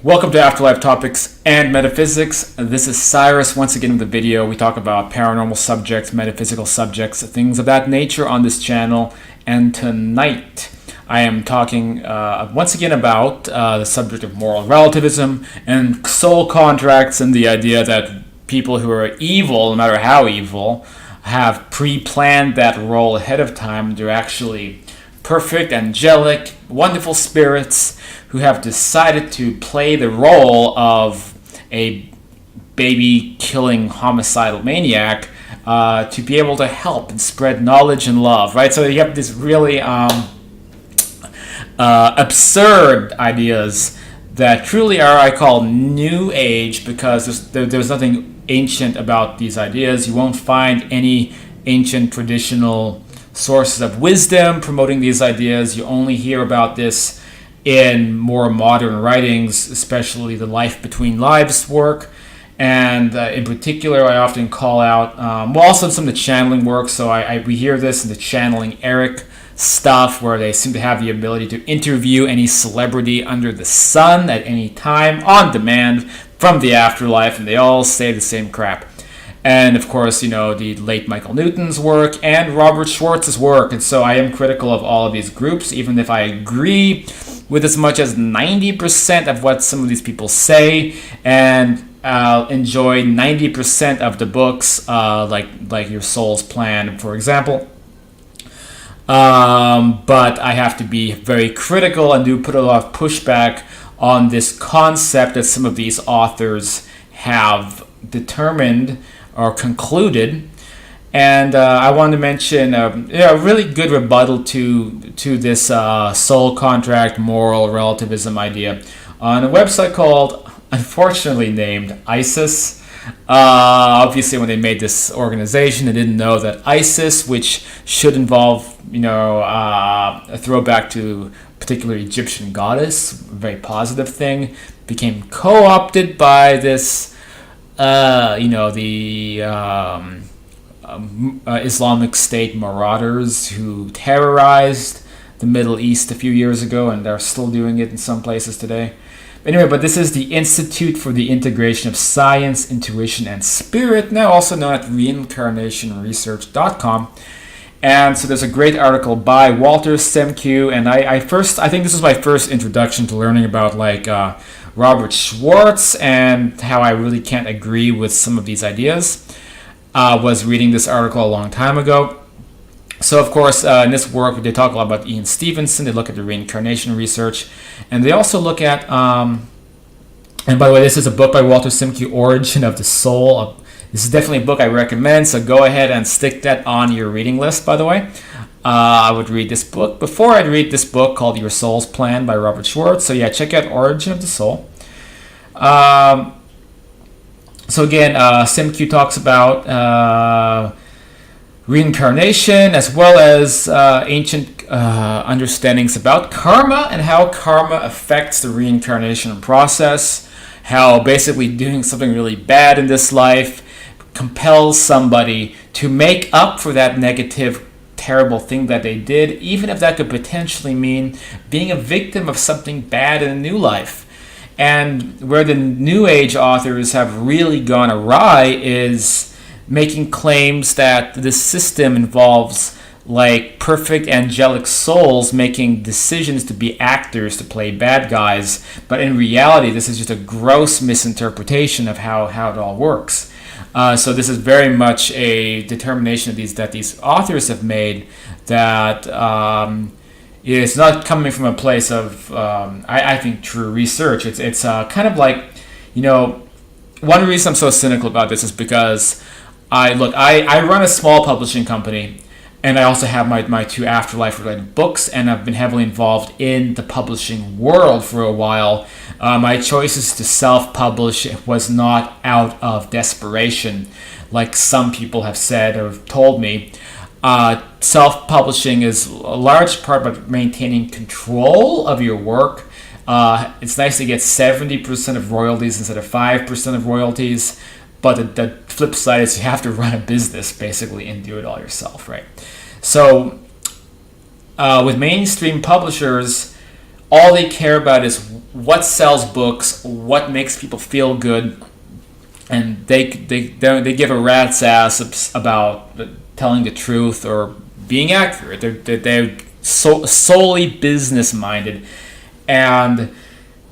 Welcome to Afterlife Topics and Metaphysics. This is Cyrus. Once again in the video, we talk about paranormal subjects, metaphysical subjects, things of that nature on this channel. And tonight, I am talking once again about the subject of moral relativism and soul contracts and the idea that people who are evil, no matter how evil, have pre-planned that role ahead of time. They're actually perfect, angelic, wonderful spirits who have decided to play the role of a baby-killing homicidal maniac to be able to help and spread knowledge and love, right? So you have these really absurd ideas that truly are, I call, New Age, because there's nothing ancient about these ideas. You won't find any ancient traditional sources of wisdom promoting these ideas. You only hear about this in more modern writings, especially the Life Between Lives work. And in particular, I often call out, also some of the channeling work. So we hear this in the Channeling Eric stuff, where they seem to have the ability to interview any celebrity under the sun at any time on demand from the afterlife, and they all say the same crap. And of course, the late Michael Newton's work and Robert Schwartz's work. And so I am critical of all of these groups, even if I agree with as much as 90% of what some of these people say, and enjoy 90% of the books, like Your Soul's Plan, for example. But I have to be very critical and do put a lot of pushback on this concept that some of these authors have determined or concluded. And I want to mention a really good rebuttal to this soul contract, moral relativism idea on a website called, unfortunately named, ISIS. Obviously, when they made this organization, they didn't know that ISIS, which should involve, a throwback to a particular Egyptian goddess, a very positive thing, became co-opted by this Islamic State marauders who terrorized the Middle East a few years ago, and are still doing it in some places today. Anyway, but this is the Institute for the Integration of Science, Intuition, and Spirit, now also known at reincarnationresearch.com. And so there's a great article by Walter Semkiw, and I think this is my first introduction to learning about Robert Schwartz and how I really can't agree with some of these ideas. Was reading this article a long time ago. So, of course, in this work, they talk a lot about Ian Stevenson. They look at the reincarnation research. And they also look at, and by the way, this is a book by Walter Semkiw, Origin of the Soul. This is definitely a book I recommend, so go ahead and stick that on your reading list, by the way. I would read this book before I'd read this book called Your Soul's Plan by Robert Schwartz. So yeah, check out Origin of the Soul. So again, Semkiw talks about reincarnation, as well as ancient understandings about karma and how karma affects the reincarnation process. How basically doing something really bad in this life compels somebody to make up for that negative, terrible thing that they did, even if that could potentially mean being a victim of something bad in a new life. And where the New Age authors have really gone awry is making claims that this system involves perfect angelic souls making decisions to be actors to play bad guys, but in reality this is just a gross misinterpretation of how it all works. So this is very much a determination that these authors have made, that it's not coming from a place of I think true research. It's kind of like, one reason I'm so cynical about this is because I run a small publishing company, and I also have my two afterlife-related books, and I've been heavily involved in the publishing world for a while. My choices to self-publish was not out of desperation, like some people have said or told me. Self-publishing is a large part about maintaining control of your work. It's nice to get 70% of royalties instead of 5% of royalties. But the flip side is you have to run a business, basically, and do it all yourself, right? So with mainstream publishers, all they care about is what sells books, what makes people feel good, and they give a rat's ass about telling the truth or being accurate. They're solely business minded, and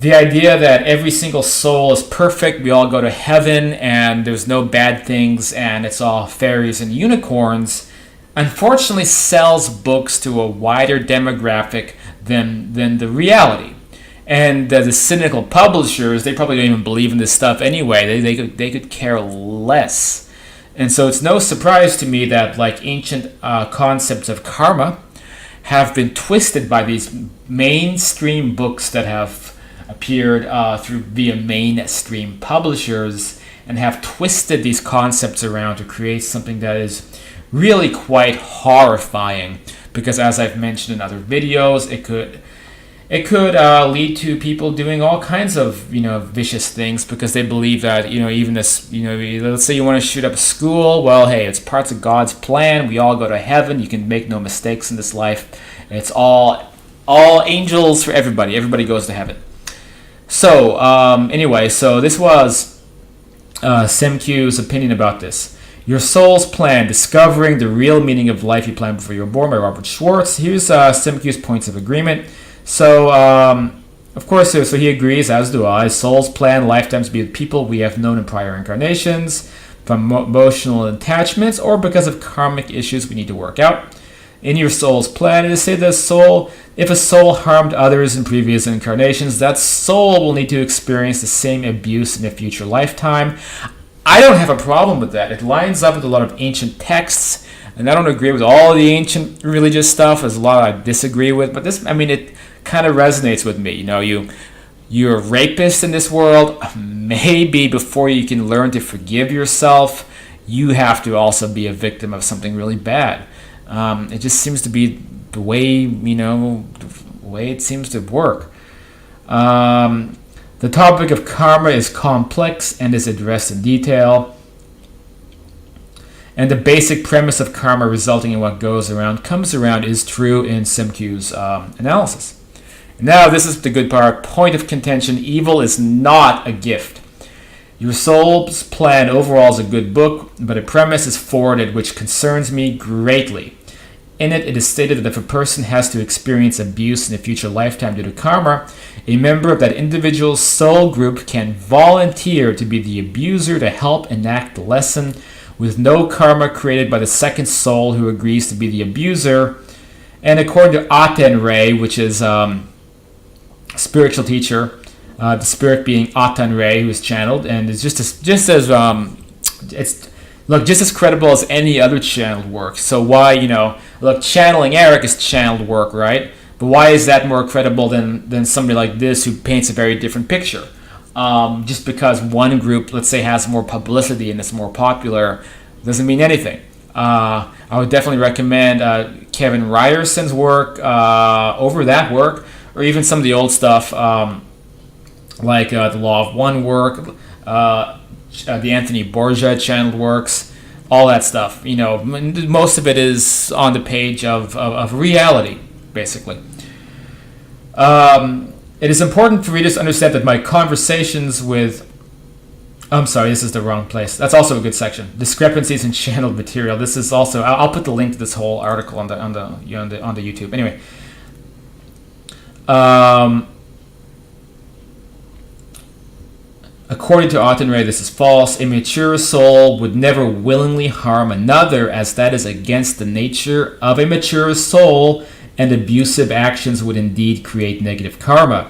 the idea that every single soul is perfect, we all go to heaven, and there's no bad things, and it's all fairies and unicorns, unfortunately sells books to a wider demographic than the reality. And the cynical publishers, they probably don't even believe in this stuff anyway. They could care less. And so it's no surprise to me that like ancient concepts of karma have been twisted by these mainstream books that have appeared via mainstream publishers, and have twisted these concepts around to create something that is really quite horrifying. Because as I've mentioned in other videos, it could lead to people doing all kinds of vicious things, because they believe that even this let's say you want to shoot up a school. Well, hey, it's parts of God's plan. We all go to heaven. You can make no mistakes in this life. It's all angels for everybody. Everybody goes to heaven. So anyway, so this was Semkiw's opinion about this. Your Soul's Plan: Discovering the Real Meaning of Life You Planned Before You Were Born by Robert Schwartz. Here's Semkiw's points of agreement. So, of course, so he agrees, as do I. Souls plan lifetimes to be with people we have known in prior incarnations, from emotional attachments, or because of karmic issues we need to work out. In your soul's plan, it is said that if a soul harmed others in previous incarnations, that soul will need to experience the same abuse in a future lifetime. I don't have a problem with that. It lines up with a lot of ancient texts, and I don't agree with all the ancient religious stuff. There's a lot I disagree with, but it kind of resonates with me. You're a rapist in this world. Maybe before you can learn to forgive yourself, you have to also be a victim of something really bad. It just seems to be the way it seems to work. The topic of karma is complex and is addressed in detail. And the basic premise of karma resulting in what goes around comes around is true in Semkiw's analysis. Now, this is the good part. Point of contention: evil is not a gift. Your Soul's Plan overall is a good book, but a premise is forwarded which concerns me greatly. In it, it is stated that if a person has to experience abuse in a future lifetime due to karma, a member of that individual's soul group can volunteer to be the abuser to help enact the lesson, with no karma created by the second soul who agrees to be the abuser. And according to Aten Ray, which is spiritual teacher, the spirit being Aten Ray, who is channeled, and it's just as credible as any other channeled work. So why, channeling Eric is channeled work, right? But why is that more credible than somebody like this who paints a very different picture? Just because one group, let's say, has more publicity and is more popular, doesn't mean anything. I would definitely recommend Kevin Ryerson's work over that work, or even some of the old stuff like the Law of One work, the Anthony Borgia channeled works, all that stuff. Most of it is on the page of reality, basically. It is important for readers to understand that my conversations with... I'm sorry, this is the wrong place. That's also a good section. Discrepancies in channeled material. This is also... I'll put the link to this whole article on the YouTube. Anyway. According to Aten Ray, this is false. A mature soul would never willingly harm another, as that is against the nature of a mature soul, and abusive actions would indeed create negative karma.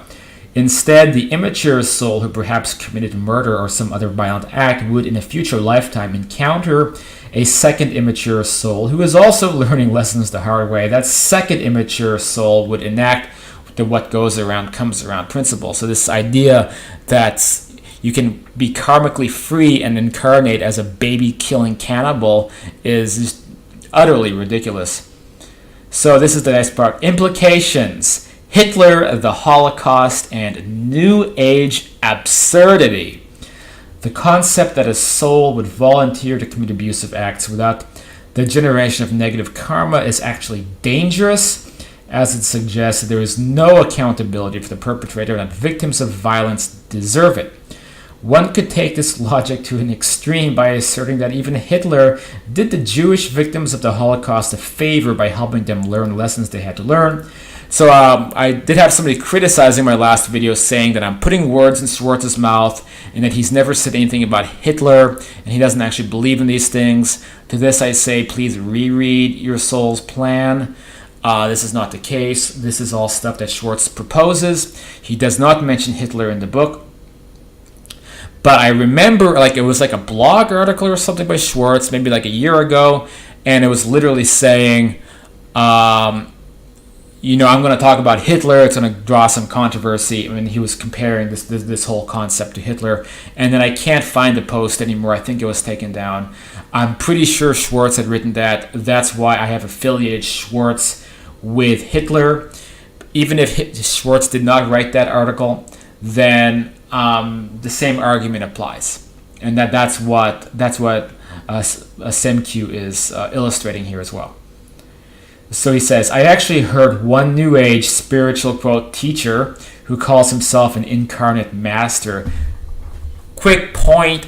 Instead, the immature soul who perhaps committed murder or some other violent act would in a future lifetime encounter a second immature soul who is also learning lessons the hard way. That second immature soul would enact the what goes around comes around principle. So this idea that you can be karmically free and incarnate as a baby-killing cannibal is just utterly ridiculous. So this is the next part. Implications: Hitler, the Holocaust, and New Age absurdity. The concept that a soul would volunteer to commit abusive acts without the generation of negative karma is actually dangerous as it suggests that there is no accountability for the perpetrator and that victims of violence deserve it. One could take this logic to an extreme by asserting that even Hitler did the Jewish victims of the Holocaust a favor by helping them learn lessons they had to learn. So I did have somebody criticizing my last video, saying that I'm putting words in Schwartz's mouth and that he's never said anything about Hitler and he doesn't actually believe in these things. To this I say, please reread your soul's plan. This is not the case. This is all stuff that Schwartz proposes. He does not mention Hitler in the book. But I remember, like, it was like a blog article or something by Schwartz, maybe like a year ago, and it was literally saying, you know, I'm going to talk about Hitler. It's going to draw some controversy. I mean, he was comparing this whole concept to Hitler, and then I can't find the post anymore. I think it was taken down. I'm pretty sure Schwartz had written that. That's why I have affiliated Schwartz with Hitler. Even if Schwartz did not write that article, then the same argument applies, and that's what Semkiw is illustrating here as well. So he says, I actually heard one New Age spiritual quote teacher who calls himself an incarnate master. Quick point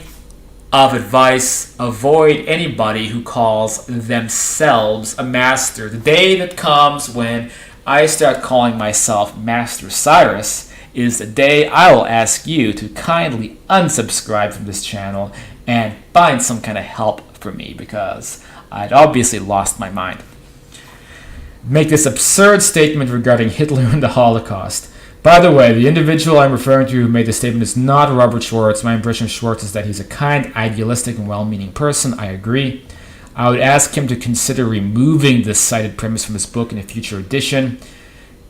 of advice: avoid anybody who calls themselves a master. The day that comes when I start calling myself Master Cyrus is the day I will ask you to kindly unsubscribe from this channel and find some kind of help for me, because I'd obviously lost my mind. Make this absurd statement regarding Hitler and the Holocaust. By the way, the individual I'm referring to who made the statement is not Robert Schwartz. My impression of Schwartz is that he's a kind, idealistic, and well-meaning person. I agree. I would ask him to consider removing this cited premise from his book in a future edition.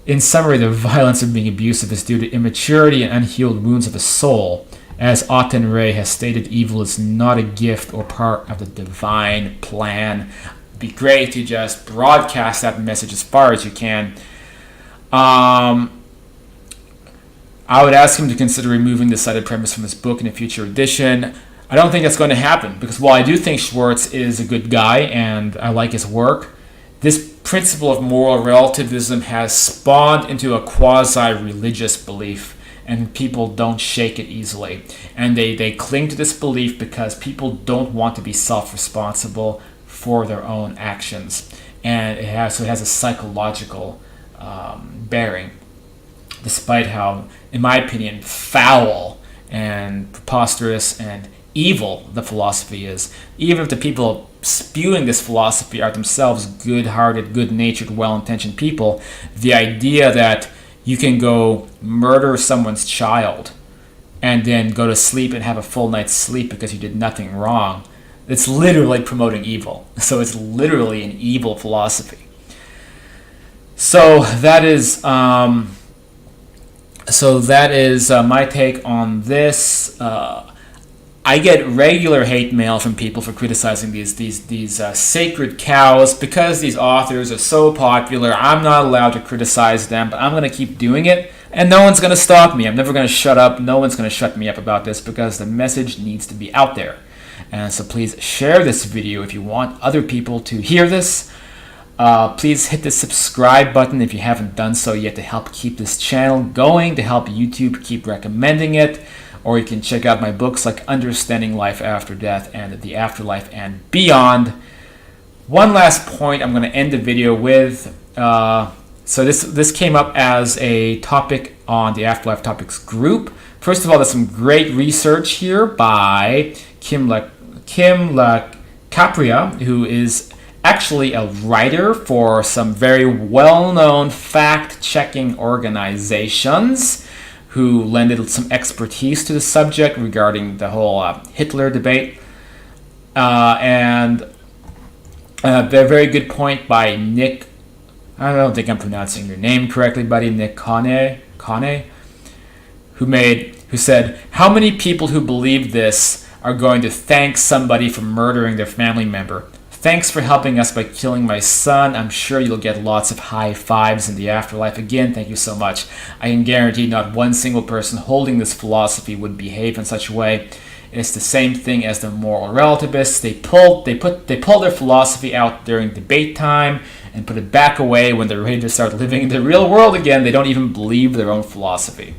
In summary, the violence of being abusive is due to immaturity and unhealed wounds of the soul. As Aten Ray has stated, evil is not a gift or part of the divine plan. It'd be great to just broadcast that message as far as you can. I would ask him to consider removing the cited premise from his book in a future edition. I don't think that's going to happen, because while I do think Schwartz is a good guy and I like his work, this principle of moral relativism has spawned into a quasi-religious belief, and people don't shake it easily. And they cling to this belief because people don't want to be self-responsible for their own actions. And it has a psychological bearing, despite how, in my opinion, foul and preposterous and evil the philosophy is. Even if the people spewing this philosophy are themselves good-hearted, good-natured, well-intentioned people, the idea that you can go murder someone's child and then go to sleep and have a full night's sleep because you did nothing wrong, it's literally promoting evil. So it's literally an evil philosophy. So that is my take on this. I get regular hate mail from people for criticizing these sacred cows. Because these authors are so popular, I'm not allowed to criticize them, but I'm going to keep doing it, and no one's going to stop me. I'm never going to shut up. No one's going to shut me up about this, because the message needs to be out there. And so please share this video if you want other people to hear this. Please hit the subscribe button if you haven't done so yet, to help keep this channel going, to help YouTube keep recommending it. Or you can check out my books like Understanding Life After Death and The Afterlife and Beyond. One last point I'm going to end the video with. So this came up as a topic on the Afterlife Topics group. First of all, there's some great research here by Kim LaCapria, who is actually a writer for some very well-known fact-checking organizations, who lended some expertise to the subject regarding the whole Hitler debate. And a very good point by Nick, I don't think I'm pronouncing your name correctly, buddy, Nick Kane, who said, how many people who believe this are going to thank somebody for murdering their family member? Thanks for helping us by killing my son. I'm sure you'll get lots of high fives in the afterlife. Again, thank you so much. I can guarantee not one single person holding this philosophy would behave in such a way. is the same thing as the moral relativists. They pull their philosophy out during debate time and put it back away when they're ready to start living in the real world again. They don't even believe their own philosophy.